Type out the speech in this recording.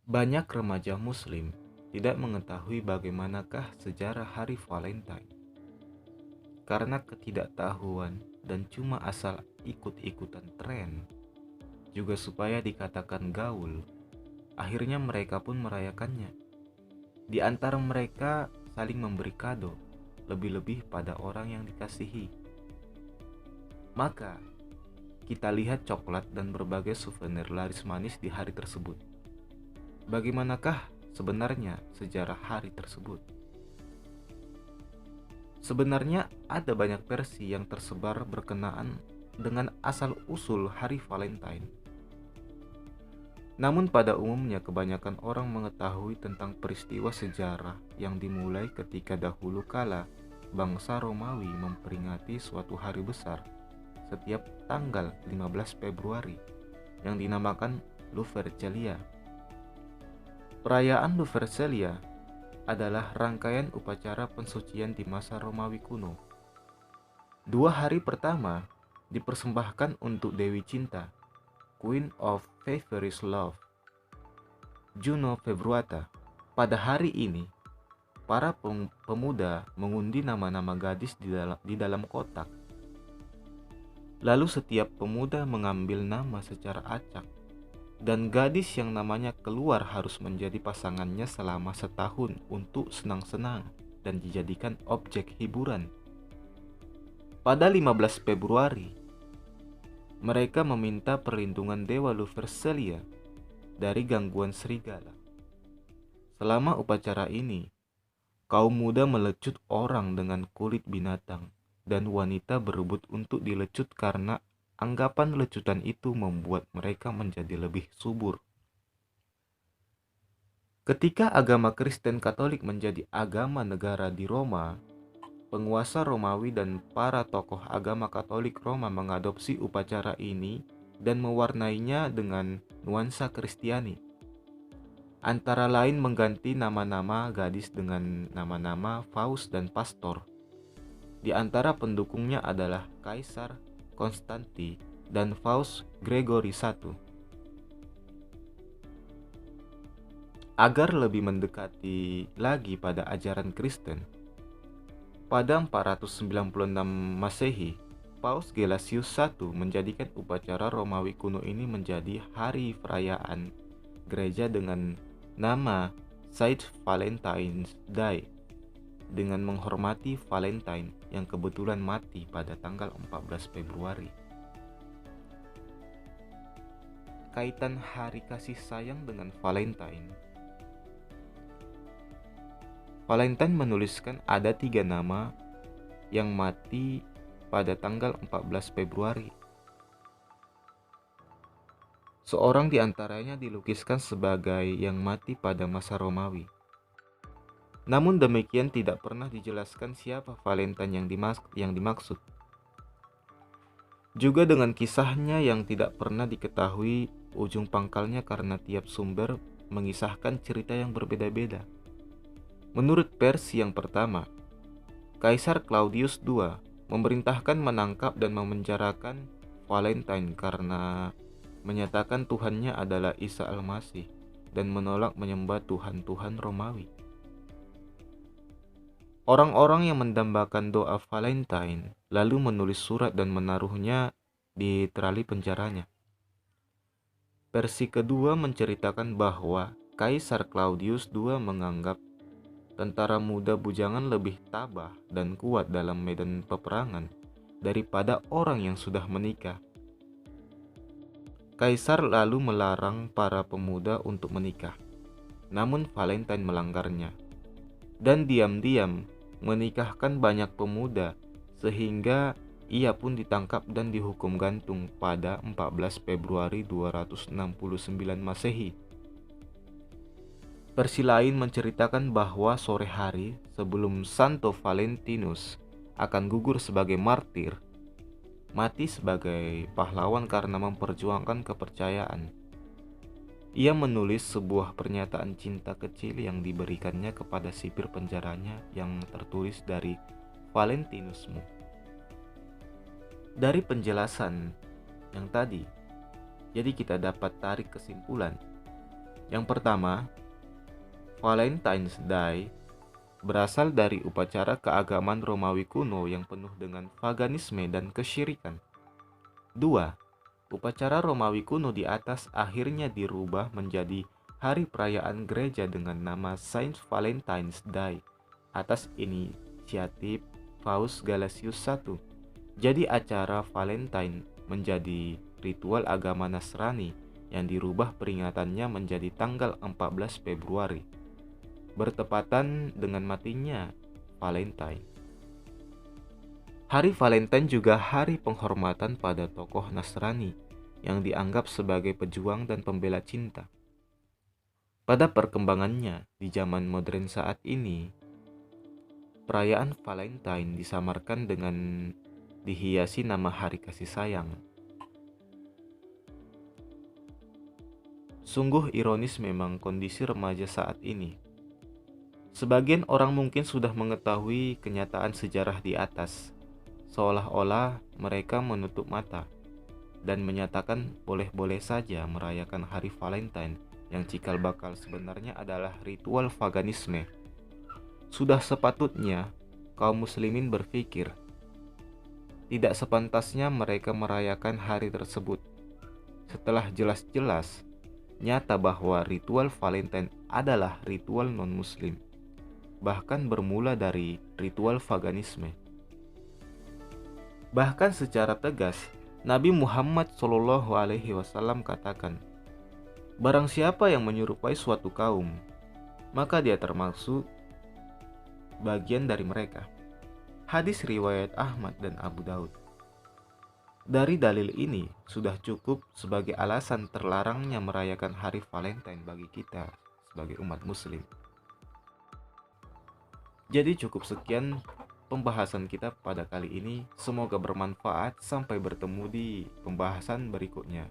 Banyak remaja Muslim tidak mengetahui bagaimanakah sejarah Hari Valentine karena ketidaktahuan dan cuma asal ikut-ikutan tren, juga supaya dikatakan gaul. Akhirnya mereka pun merayakannya. Di antara mereka saling memberi kado, lebih-lebih pada orang yang dikasihi. Maka, kita lihat coklat dan berbagai souvenir laris manis di hari tersebut. Bagaimanakah sebenarnya sejarah hari tersebut? Sebenarnya ada banyak versi yang tersebar berkenaan dengan asal-usul hari Valentine. Namun pada umumnya kebanyakan orang mengetahui tentang peristiwa sejarah yang dimulai ketika dahulu kala bangsa Romawi memperingati suatu hari besar setiap tanggal 15 Februari yang dinamakan Lupercalia. Perayaan Lupercalia adalah rangkaian upacara pensucian di masa Romawi kuno. 2 hari pertama dipersembahkan untuk Dewi Cinta, Queen of Feverish Love, Juno Februata. Pada hari ini, para pemuda mengundi nama-nama gadis di dalam kotak. Lalu setiap pemuda mengambil nama secara acak, dan gadis yang namanya keluar harus menjadi pasangannya selama setahun untuk senang-senang dan dijadikan objek hiburan. Pada 15 Februari, mereka meminta perlindungan Dewa Lupercalia dari gangguan serigala. Selama upacara ini, kaum muda melecut orang dengan kulit binatang, dan wanita berebut untuk dilecut karena anggapan lecutan itu membuat mereka menjadi lebih subur. Ketika agama Kristen Katolik menjadi agama negara di Roma, penguasa Romawi dan para tokoh agama Katolik Roma mengadopsi upacara ini dan mewarnainya dengan nuansa Kristiani. Antara lain mengganti nama-nama gadis dengan nama-nama Faust dan Pastor. Di antara pendukungnya adalah Kaisar Konstantin dan Faust Gregory I. Agar lebih mendekati lagi pada ajaran Kristen, pada 496 Masehi, Paus Gelasius I menjadikan upacara Romawi kuno ini menjadi hari perayaan gereja dengan nama Saint Valentine's Day, dengan menghormati Valentine yang kebetulan mati pada tanggal 14 Februari. Kaitan hari kasih sayang dengan Valentine. Valentine menuliskan ada 3 nama yang mati pada tanggal 14 Februari. Seorang di antaranya dilukiskan sebagai yang mati pada masa Romawi. Namun demikian tidak pernah dijelaskan siapa Valentine yang dimaksud. Juga dengan kisahnya yang tidak pernah diketahui ujung pangkalnya karena tiap sumber mengisahkan cerita yang berbeda-beda. Menurut versi yang pertama, Kaisar Claudius II memerintahkan menangkap dan memenjarakan Valentine karena menyatakan Tuhannya adalah Isa Al-Masih dan menolak menyembah Tuhan-Tuhan Romawi. Orang-orang yang mendambakan doa Valentine lalu menulis surat dan menaruhnya di terali penjaranya. Versi kedua menceritakan bahwa Kaisar Claudius II menganggap tentara muda bujangan lebih tabah dan kuat dalam medan peperangan daripada orang yang sudah menikah. Kaisar lalu melarang para pemuda untuk menikah, namun Valentine melanggarnya dan diam-diam menikahkan banyak pemuda sehingga ia pun ditangkap dan dihukum gantung pada 14 Februari 269 Masehi. Versi lain menceritakan bahwa sore hari sebelum Santo Valentinus akan gugur sebagai martir, mati sebagai pahlawan karena memperjuangkan kepercayaan. Ia menulis sebuah pernyataan cinta kecil yang diberikannya kepada sipir penjaranya yang tertulis dari Valentinusmu. Dari penjelasan yang tadi, jadi kita dapat tarik kesimpulan Yang pertama, Valentine's Day berasal dari upacara keagamaan Romawi kuno yang penuh dengan paganisme dan kesyirikan. 2. Upacara Romawi kuno di atas akhirnya dirubah menjadi hari perayaan gereja dengan nama Saint Valentine's Day atas inisiatif Paus Gelasius I. Jadi acara Valentine menjadi ritual agama Nasrani yang dirubah peringatannya menjadi tanggal 14 Februari, bertepatan dengan matinya Valentine. Hari Valentine juga hari penghormatan pada tokoh Nasrani yang dianggap sebagai pejuang dan pembela cinta. Pada perkembangannya di zaman modern saat ini, perayaan Valentine disamarkan dengan dihiasi nama hari kasih sayang. Sungguh ironis memang kondisi remaja saat ini. Sebagian orang mungkin sudah mengetahui kenyataan sejarah di atas, seolah-olah mereka menutup mata dan menyatakan boleh-boleh saja merayakan hari Valentine yang cikal bakal sebenarnya adalah ritual paganisme. Sudah sepatutnya kaum muslimin berpikir, tidak sepantasnya mereka merayakan hari tersebut setelah jelas-jelas nyata bahwa ritual Valentine adalah ritual non-muslim, bahkan bermula dari ritual paganisme. Bahkan secara tegas, Nabi Muhammad SAW katakan, barang siapa yang menyerupai suatu kaum, maka dia termasuk bagian dari mereka. Hadis riwayat Ahmad dan Abu Daud. Dari dalil ini sudah cukup sebagai alasan terlarangnya merayakan hari Valentine bagi kita sebagai umat muslim. Jadi cukup sekian pembahasan kita pada kali ini. Semoga bermanfaat. Sampai bertemu di pembahasan berikutnya.